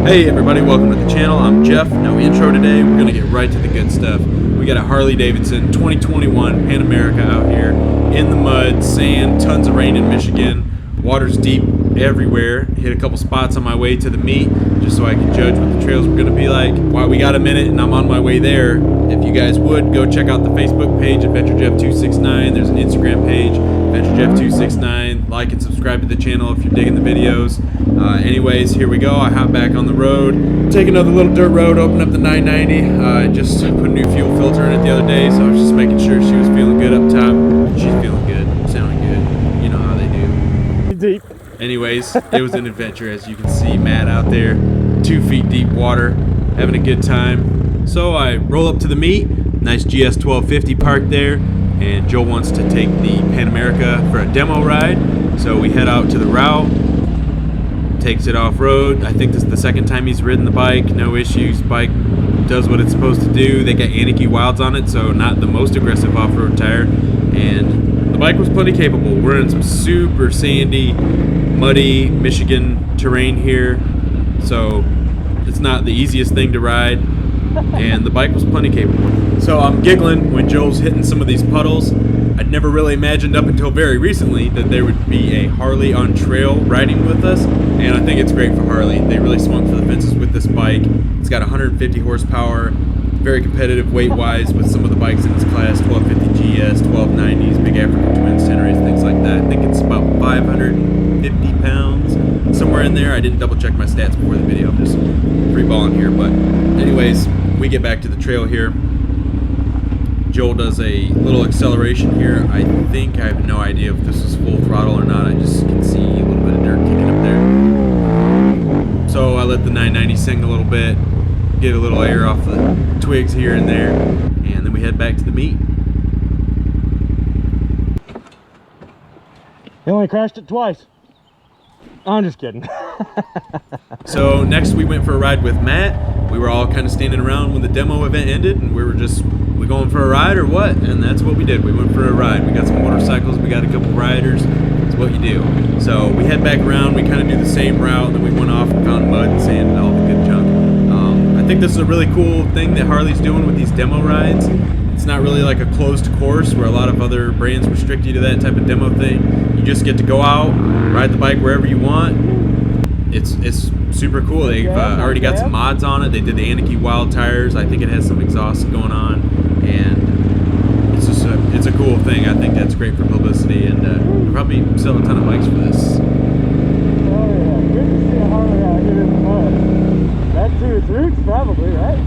Hey everybody, welcome to the channel. I'm Jeff. No intro today. We're going to get right to the good stuff. We got a Harley-Davidson 2021 Pan America out here in the mud, sand, tons of rain in Michigan. Water's deep everywhere. Hit a couple spots on my way to the meet just so I can judge what the trails were going to be like. While we got a minute and I'm on my way there, if you guys would, go check out the Facebook page, AdventureJeff269. There's an Instagram page, AdventureJeff269. Like and subscribe to the channel if you're digging the videos. Anyways, here we go. I hop back on the road, take another little dirt road, open up the 990. I just put a new fuel filter in it the other day, so I was just making sure she was feeling good up top. She's feeling good, sounding good. You know how they do. Deep. Anyways, it was an adventure. As you can see, Matt out there, 2 feet deep water, having a good time. So I roll up to the meet, nice GS 1250 parked there, and Joel wants to take the Pan America for a demo ride. So we head out to the route, takes it off-road. I think this is the second time he's ridden the bike, no issues. Bike does what it's supposed to do. They got Anarchy Wilds on it, so not the most aggressive off-road tire, and the bike was plenty capable. We're in some super sandy, muddy Michigan terrain here, so it's not the easiest thing to ride, and the bike was plenty capable. So I'm giggling when Joel's hitting some of these puddles. I'd never really imagined up until very recently that there would be a Harley on trail riding with us, and I think it's great for Harley. They really swung for the fences with this bike. It's got 150 horsepower, very competitive weight-wise with some of the bikes in its class, 1250 GS, 1290s, big African twin centers, things like that. I think it's about 550 pounds, somewhere in there. I didn't double check my stats before the video. I'm just free-balling here, but anyways, we get back to the trail here. Joel does a little acceleration here. I think I have no idea if this is full throttle or not. I just can see a little bit of dirt kicking up there. So I let the 990 sing a little bit, get a little air off the twigs here and there, and then we head back to the meet. He only crashed it twice. I'm just kidding. So next we went for a ride with Matt. We were all kind of standing around when the demo event ended, and we were just, we going for a ride or what? And that's what we did. We went for a ride. We got some motorcycles, we got a couple riders. It's what you do. So we head back around, we kind of do the same route, and then we went off and found mud and sand and all the good junk. I think this is a really cool thing that Harley's doing with these demo rides. It's not really like a closed course where a lot of other brands restrict you to that type of demo thing. You just get to go out, ride the bike wherever you want. It's super cool. They've already got some mods on it. They did the Anarchy Wild tires. I think it has some exhaust going on, and it's just it's a cool thing. I think that's great for publicity, and we'll probably sell a ton of bikes for this. Oh yeah, good to see a Harley out here in the mud. Back to its roots probably, right?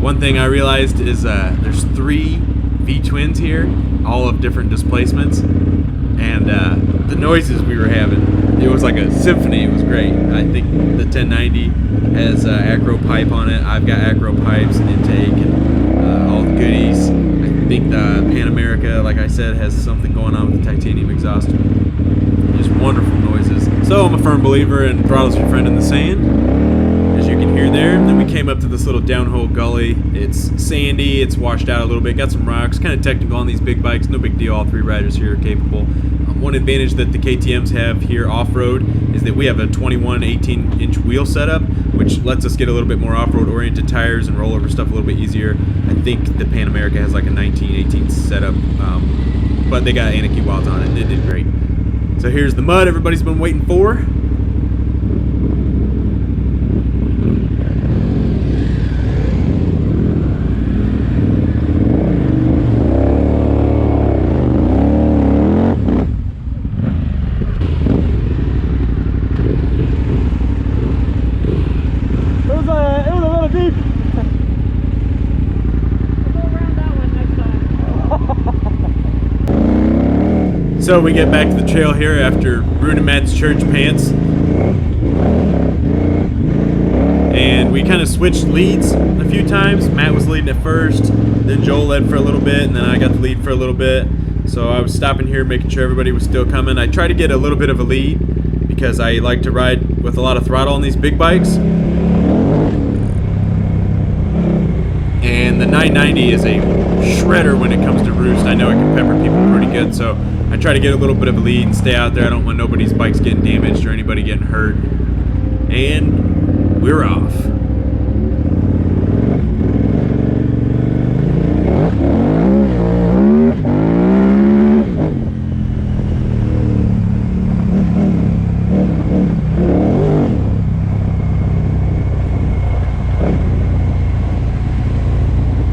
One thing I realized is there's 3 V-twins here, all of different displacements, and the noises we were having, it was like a symphony. It was great. I think the 1090 has acro pipe on it. I've got acro pipes and intake and all the goodies. I think the Pan America, like I said, has something going on with the titanium exhaust. Just wonderful noises. So I'm a firm believer in throttle's your friend in the sand, as you can hear there. And then we came up to this little downhole gully. It's sandy, it's washed out a little bit, got some rocks, kind of technical on these big bikes, no big deal. All 3 riders here are capable. One advantage that the KTMs have here off-road is that we have a 21 18-inch wheel setup, which lets us get a little bit more off-road oriented tires and roll over stuff a little bit easier. I think the Pan America has like a 19-18 setup, but they got Anarchy Wilds on it and it did great. So here's the mud everybody's been waiting for. So we get back to the trail here after ruining Matt's church pants, and we kind of switched leads a few times. Matt was leading at first, then Joel led for a little bit, and then I got the lead for a little bit. So I was stopping here making sure everybody was still coming. I try to get a little bit of a lead because I like to ride with a lot of throttle on these big bikes. And the 990 is a shredder when it comes to roost. I know it can pepper people pretty good, so I try to get a little bit of a lead and stay out there. I don't want nobody's bikes getting damaged or anybody getting hurt. And we're off.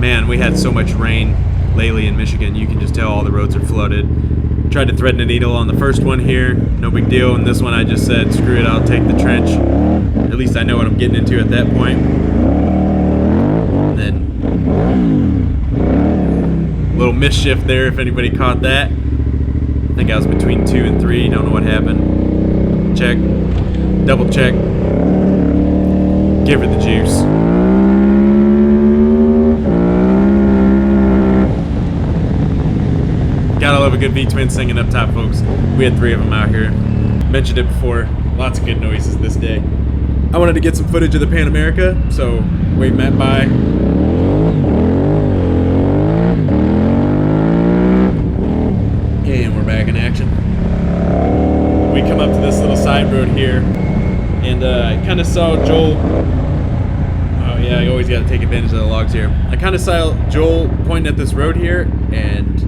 Man, we had so much rain lately in Michigan. You can just tell all the roads are flooded. Tried to thread the needle on the first one here, no big deal. And this one I just said, screw it, I'll take the trench. At least I know what I'm getting into at that point. And then a little mischief there, if anybody caught that. I think I was between 2 and 3, don't know what happened. Check, double check, give her the juice. Gotta love a good V-twin singing up top, folks. We had 3 of them out here. Mentioned it before. Lots of good noises this day. I wanted to get some footage of the Pan America, so wave Matt by. And we're back in action. We come up to this little side road here, and I kind of saw Joel. Oh yeah, I always got to take advantage of the logs here. I kind of saw Joel pointing at this road here, and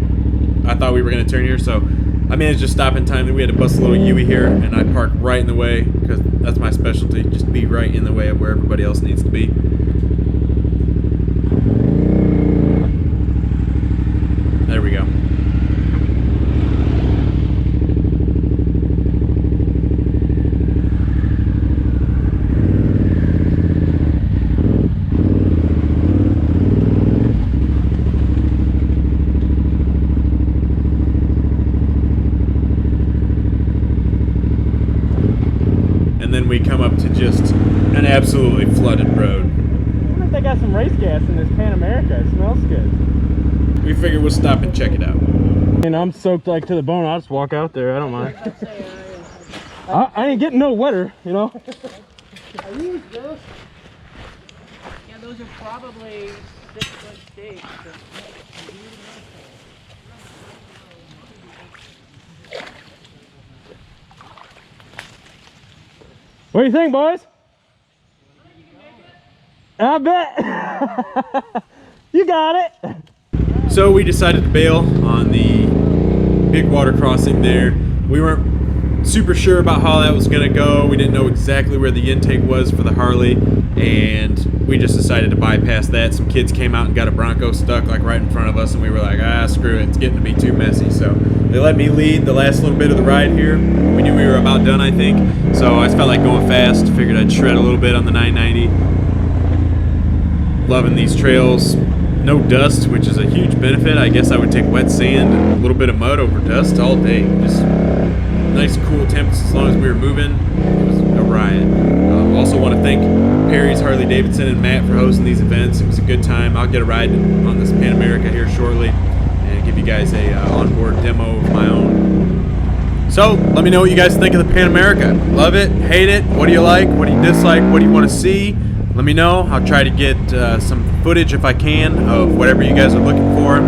I thought we were going to turn here, so I managed to stop in time. We had to bust a little U-ey here, and I parked right in the way, because that's my specialty, just be right in the way of where everybody else needs to be. There we go. Then we come up to just an absolutely flooded road. I wonder if they got some race gas in this Pan America. It smells good. We figured we'll stop and check it out. You know, I'm soaked like to the bone. I'll just walk out there. I don't mind. I ain't getting no wetter, you know. Are these those? Yeah, those are probably 6-foot stakes. What do you think, boys? I bet. You got it. So we decided to bail on the big water crossing there. We weren't super sure about how that was going to go. We didn't know exactly where the intake was for the Harley, and we just decided to bypass that. Some kids came out and got a Bronco stuck like right in front of us, and we were like, screw it, it's getting to be too messy. So they let me lead the last little bit of the ride here. We knew we were about done, I think, so I just felt like going fast. Figured I'd shred a little bit on the 990. Loving these trails. No dust, which is a huge benefit. I guess I would take wet sand and a little bit of mud over dust all day. Just nice cool temps as long as we were moving. It was a riot. Also want to thank Perry's Harley-Davidson and Matt for hosting these events. It was a good time. I'll get a ride on this Pan America here shortly and give you guys a onboard demo of my own. So let me know what you guys think of the Pan America. Love it, hate it, what do you like, what do you dislike, what do you want to see? Let me know. I'll try to get some footage if I can of whatever you guys are looking for.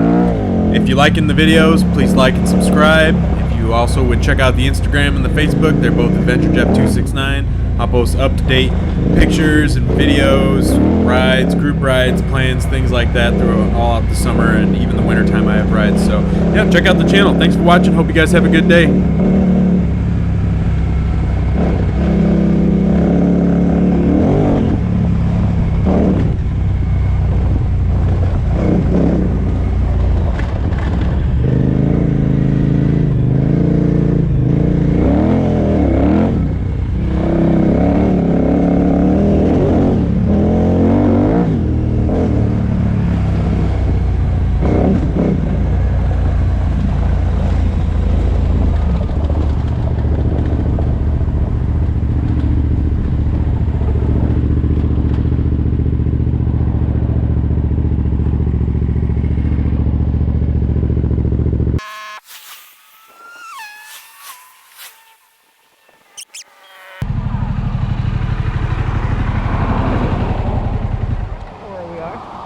If you're liking the videos, please like and subscribe. If you also would check out the Instagram and the Facebook, they're both AdventureJeff269. I'll post up-to-date pictures and videos, rides, group rides, plans, things like that through all out the summer and even the winter time I have rides. So yeah, check out the channel. Thanks for watching. Hope you guys have a good day.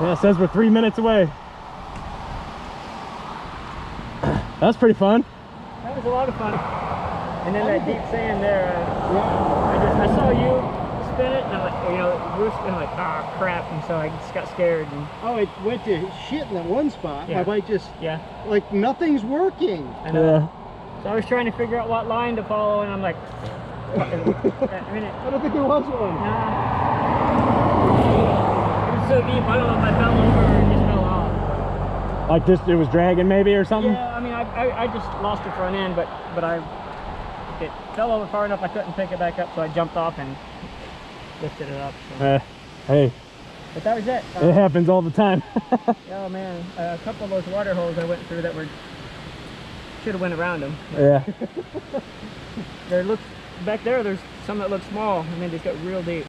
Yeah, it says we're 3 minutes away. That's pretty fun. That was a lot of fun. And then that deep sand there, I saw you in it, and I'm like, you know, roost, and I'm like, ah, crap, and so I just got scared. And Oh, it went to shit in that one spot. Yeah. My bike just, yeah, like, nothing's working. I know. So I was trying to figure out what line to follow, and I'm like, what? I mean, I don't think there was one. it was so deep, I don't know if I fell over or just fell off. Like this, it was dragging maybe or something? Yeah, I mean, I just lost the front end, but it fell over far enough I couldn't pick it back up, so I jumped off and lifted it up. So. Hey, But that was it. it happens all the time. Oh man, a couple of those water holes I went through that were, should have went around them. Yeah. There looks, back there's some that look small, and they just got real deep.